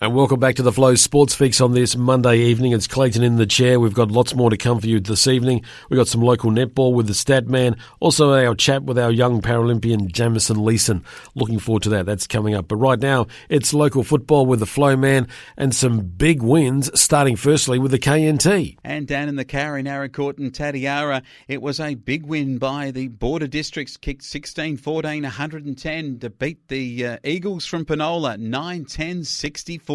And welcome back to the Flow Sports Fix on this Monday evening. It's Clayton in the chair. We've got lots more to come for you this evening. We've got some local netball with the stat man. Also our chat with our young Paralympian Jamison Leeson. Looking forward to that. That's coming up. But right now, it's local football with the Flow man and some big wins, starting firstly with the KNT. And down in the Cowrie, Naracoorte and Tatiara, it was a big win by the Border Districts. Kicked 16-14, 110 to beat the Eagles from Penola, 9-10, 64.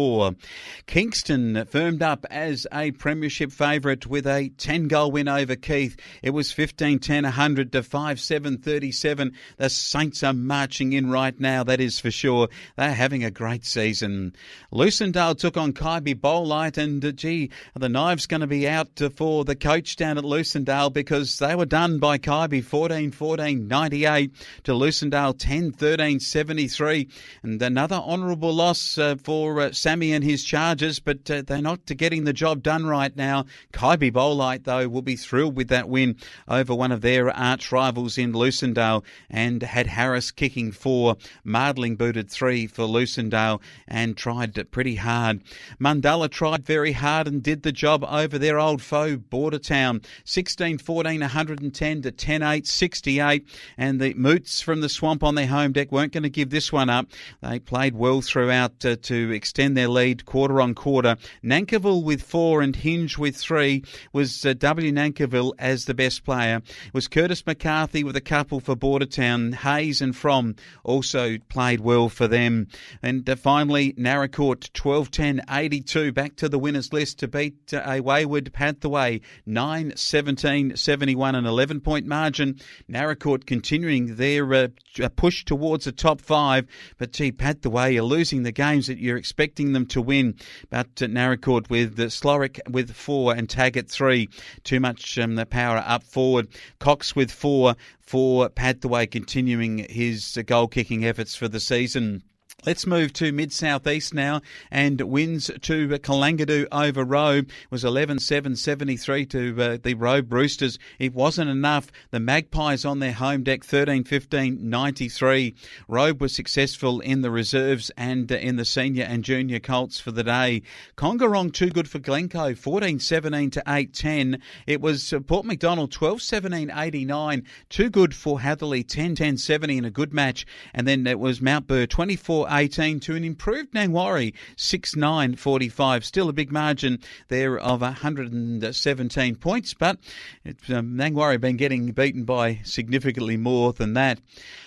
Kingston firmed up as a premiership favourite with a 10-goal win over Keith. It was 15-10, 100 to 5-7, 37. The Saints are marching in right now, that is for sure. They're having a great season. Lucendale took on Kaiby Bowlight, and the knife's going to be out for the coach down at Lucendale because they were done by Kaiby 14-14, 98 to Lucendale 10-13, 73. And another honourable loss for Sammy and his Chargers, but they're not getting the job done right now. Kaiby Bowlight, though, will be thrilled with that win over one of their arch rivals in Lucendale, and had Harris kicking 4. Mardling booted 3 for Lucendale and tried pretty hard. Mundalla tried very hard and did the job over their old foe, Bordertown. 16-14, 110 to 10-8, 68. And the Moots from the Swamp on their home deck weren't going to give this one up. They played well throughout to extend their lead quarter on quarter. Nankiville with 4 and Hinge with 3 was W. Nankiville as the best player. It was Curtis McCarthy with a couple for Bordertown. Hayes and From also played well for them. And finally, Naracoorte 12-10, 82 back to the winners list to beat a wayward Panthaway 9-17, 71, an 11-point margin. Naracoorte continuing their push towards the top 5, but Panthaway are losing the games that you're expecting them to win. But Naracoorte with Slorick with 4 and Taggart 3. Too much power up forward. Cox with 4 for Panthaway, continuing his goal-kicking efforts for the season. Let's move to Mid-Southeast now, and wins to Kalangadoo over Robe was 11-7, 73 to the Robe Roosters. It wasn't enough. The Magpies on their home deck, 13-15, 93. Robe was successful in the reserves and in the senior and junior Colts for the day. Congarong too good for Glencoe, 14-17 to 8-10. It was Port MacDonald, 12-17, 89. Too good for Hatherley, 10-10, 70 in a good match. And then it was Mount Burr, 24-18 to an improved Nangwarry, 6-9, 45. Still a big margin there of 117 points, but Nangwarry been getting beaten by significantly more than that.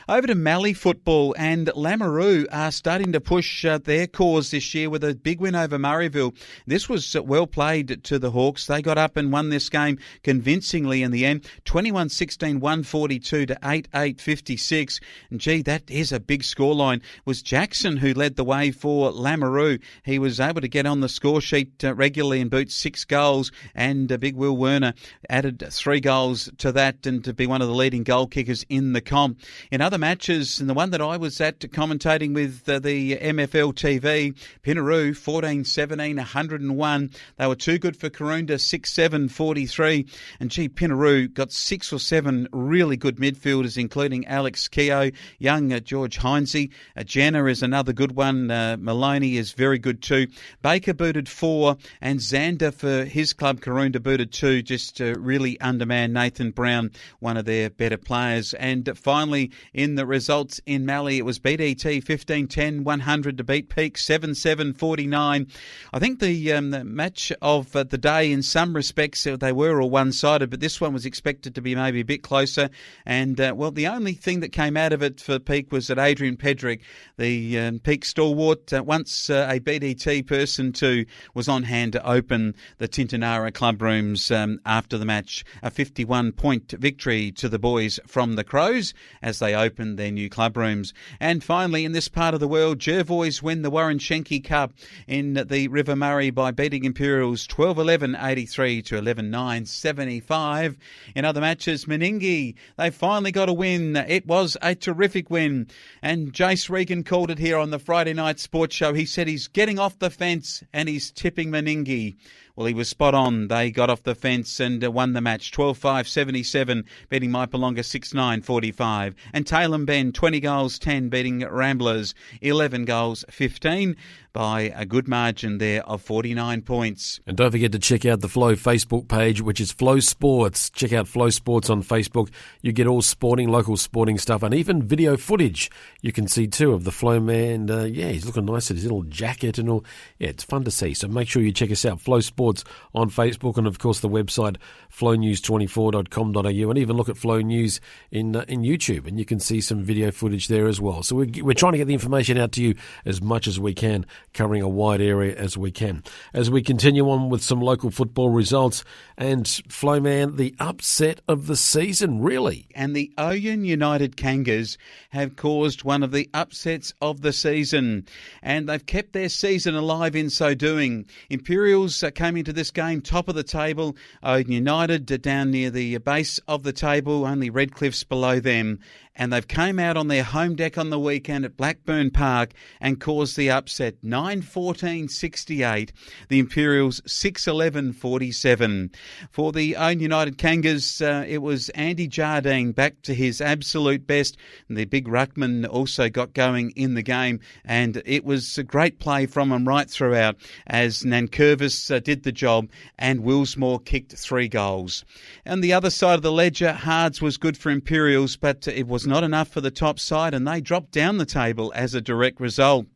Over to Mallee football, and Lamoureux are starting to push their cause this year with a big win over Murrayville. This was well played to the Hawks. They got up and won this game convincingly in the end, 21-16, 142 to 8-8, 56. And that is a big scoreline. It was Jackson who led the way for Lamoureux. He was able to get on the score sheet regularly and boot 6 goals, and Big Will Werner added 3 goals to that and to be one of the leading goal kickers in the comp. In other matches, and the one that I was at commentating with the MFL TV, Pinaroo 14-17, 101. They were too good for Karoonda, 6-7, 43. And Pinaroo got 6 or 7 really good midfielders, including Alex Keogh, young George Heinze. Jenna is another good one. Maloney is very good too. Baker booted 4, and Xander for his club Karoonda booted 2. Just really undermanned Nathan Brown, one of their better players. And finally, in the results in Mallee, it was BDT 15-10, 100 to beat Peak 7-7, 49. I think the match of the day, in some respects, they were all one-sided, but this one was expected to be maybe a bit closer. And, the only thing that came out of it for Peak was that Adrian Pedrick, the Peak stalwart, once a BDT person too, was on hand to open the Tintinara club rooms after the match. A 51-point victory to the boys from the Crows as they opened their new club rooms. And finally, in this part of the world, Jervois win the Warren Schenke Cup in the RiverMurray by beating Imperials 12-11, 83 to 11-9, 75. In other matches, Meningi, they finally got a win. It was a terrific win. And Jace Regan called it here on the Friday Night Sports Show. He said he's getting off the fence and he's tipping Meningi. Well, he was spot on. They got off the fence and won the match 12-5-77, beating Maipalonga 6-9-45. And Taylor Ben, 20 goals 10, beating Ramblers 11 goals 15 by a good margin there of 49 points. And don't forget to check out the Flow Facebook page, which is Flow Sports. Check out Flow Sports on Facebook. You get all sporting, local sporting stuff, and even video footage you can see too of the Flow man. He's looking nice in his little jacket and all. Yeah, it's fun to see. So make sure you check us out, Flow Sports on Facebook, and of course the website flownews24.com.au, and even look at Flow News in YouTube, and you can see some video footage there as well. So we're trying to get the information out to you as much as we can, covering a wide area as we can. As we continue on with some local football results, and Flowman, the upset of the season, really. And the Oyen United Kangas have caused one of the upsets of the season, and they've kept their season alive in so doing. Imperials came into this game top of the table. Oyen United down near the base of the table, only Redcliffe's below them. And they've came out on their home deck on the weekend at Blackburn Park and caused the upset. 9-14-68. The Imperials 6-11-47. For the Owen United Kangas, it was Andy Jardine back to his absolute best. And the big ruckman also got going in the game. And it was a great play from him right throughout as Nankervis did the job and Willsmore kicked 3 goals. And the other side of the ledger, Hards was good for Imperials, but it was not enough for the top side, and they dropped down the table as a direct result.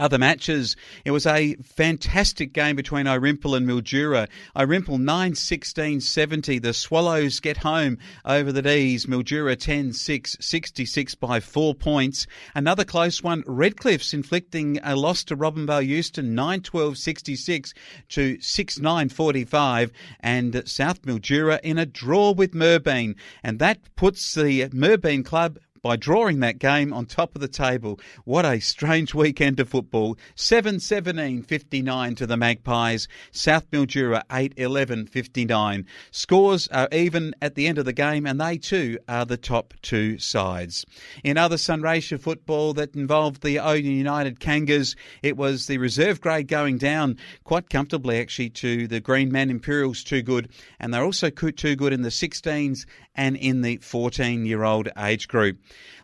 Other matches, it was a fantastic game between Irimple and Mildura. Irimple 9-16-70. The Swallows get home over the D's. Mildura 10-6, 66 by 4 points. Another close one, Redcliffe's inflicting a loss to Robinvale Euston 9-12-66 to 6-9-45. And South Mildura in a draw with Merbeen. And that puts the Merbeen club, by drawing that game, on top of the table. What a strange weekend of football. 7-17-59 to the Magpies. South Mildura 8-11-59. Scores are even at the end of the game, and they too are the top 2 sides. In other Sunraysia football that involved the Owen United Kangas, it was the reserve grade going down quite comfortably actually to the Green Man Imperials, too good, and they're also too good in the 16s and in the 14-year-old age group.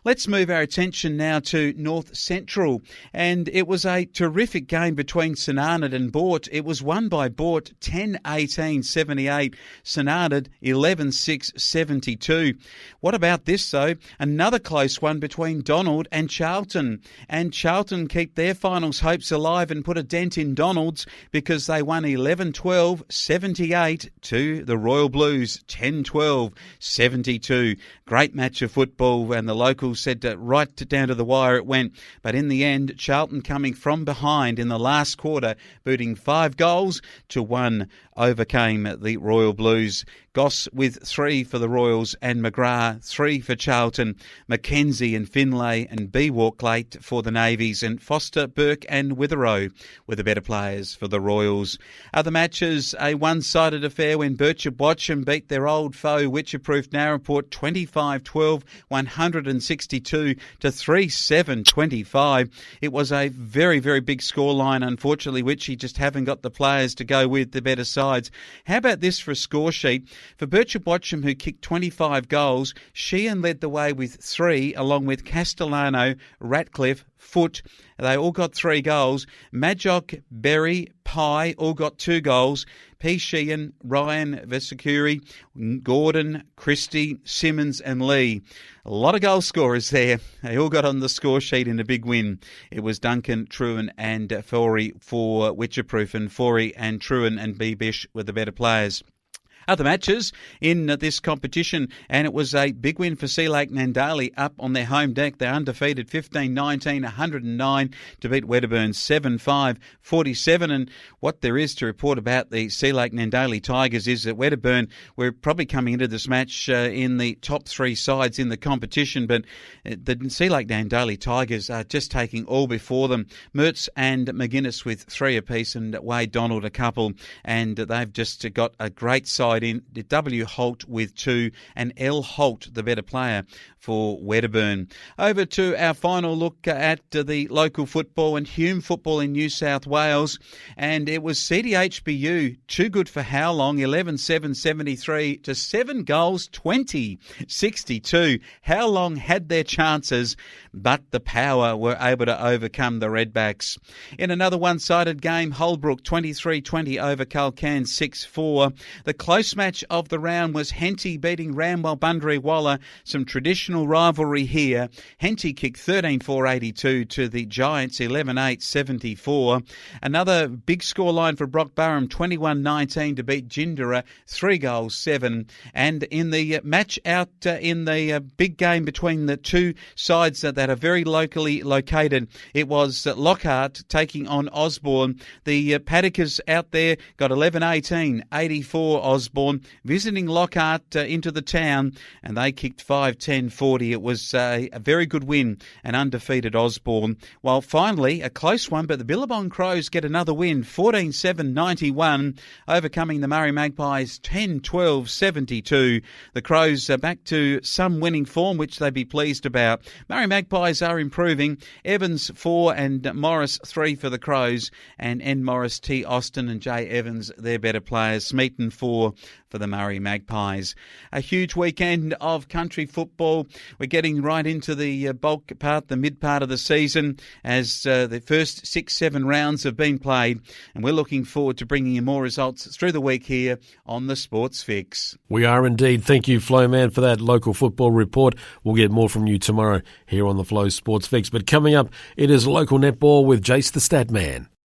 Let's move our attention now to North Central, and it was a terrific game between St Arnaud and Bort. It was won by Bort 10-18-78, St Arnaud 11-6-72. What about this though? Another close one between Donald and Charlton, and Charlton keep their finals hopes alive and put a dent in Donald's because they won 11-12-78 to the Royal Blues 10-12-72. Great match of football, and the locals said right down to the wire it went. But in the end, Charlton coming from behind in the last quarter, booting 5 goals to 1, overcame the Royal Blues. Goss with 3 for the Royals and McGrath 3 for Charlton. Mackenzie and Finlay and B. Walklate for the Navies, and Foster, Burke and Witherow were the better players for the Royals. Other matches, a one-sided affair when Birchip Watcham beat their old foe Witcher-Proof Narraport 25-12, 162 to 3-7-25. It was a very, very big scoreline. Unfortunately, Witchy just haven't got the players to go with the better sides. How about this for a score sheet? For Birchip Watcham, who kicked 25 goals, Sheehan led the way with 3, along with Castellano, Ratcliffe, Foot. They all got 3 goals. Madjock, Berry, Pye all got 2 goals. P. Sheehan, Ryan Vesicuri, Gordon, Christie, Simmons and Lee. A lot of goal scorers there. They all got on the score sheet in a big win. It was Duncan, Truan and Forey for Witcherproof, and Forey and Truan and B. Bish were the better players. Other matches in this competition, and it was a big win for Sea Lake Nandali up on their home deck. They're undefeated 15-19, 109 to beat Wedderburn 7-5-47. And what there is to report about the Sea Lake Nandali Tigers is that Wedderburn were probably coming into this match in the top 3 sides in the competition, but the Sea Lake Nandali Tigers are just taking all before them. Mertz and McGuinness with 3 apiece, and Wade Donald a couple, and they've just got a great side wide in, W Holt with 2, and L Holt the better player for Wedderburn. Over to our final look at the local football and Hume football in New South Wales, and it was CDHBU, too good for how long, 11-7-73 to 7 goals, 20-62. How long had their chances, but the Power were able to overcome the Redbacks. In another one-sided game, Holbrook 23-20 over Culcan 6-4. The close match of the round was Henty beating Ramwell Bundary Waller, some traditional rivalry here. Henty kicked 13-4-82 to the Giants 11-8-74. Another big scoreline for Brock Burham, 21-19 to beat Jindera, 3 goals, 7. And in the match out in the big game between the two sides that are very locally located, it was Lockhart taking on Osborne. The Paddockers out there got 11-18, 84 Osborne, visiting Lockhart into the town, and they kicked 5-10-40. It was a very good win, an undefeated Osborne. While finally, a close one, but the Billabong Crows get another win, 14-7-91, overcoming the Murray Magpies 10-12-72. The Crows are back to some winning form, which they'd be pleased about. Murray Magpies are improving. Evans 4 and Morris 3 for the Crows, and N. Morris, T. Austin and J. Evans, they're better players. Smeaton 4 for the Murray Magpies. A huge weekend of country football. We're getting right into the bulk part, the mid part of the season, as the first 6-7 rounds have been played, and we're looking forward to bringing you more results through the week here on the Sports Fix. We are indeed. Thank you, Flowman, for that local football report. We'll get more from you tomorrow here on the Flow Sports Fix. But coming up, it is local netball with Jace the Statman.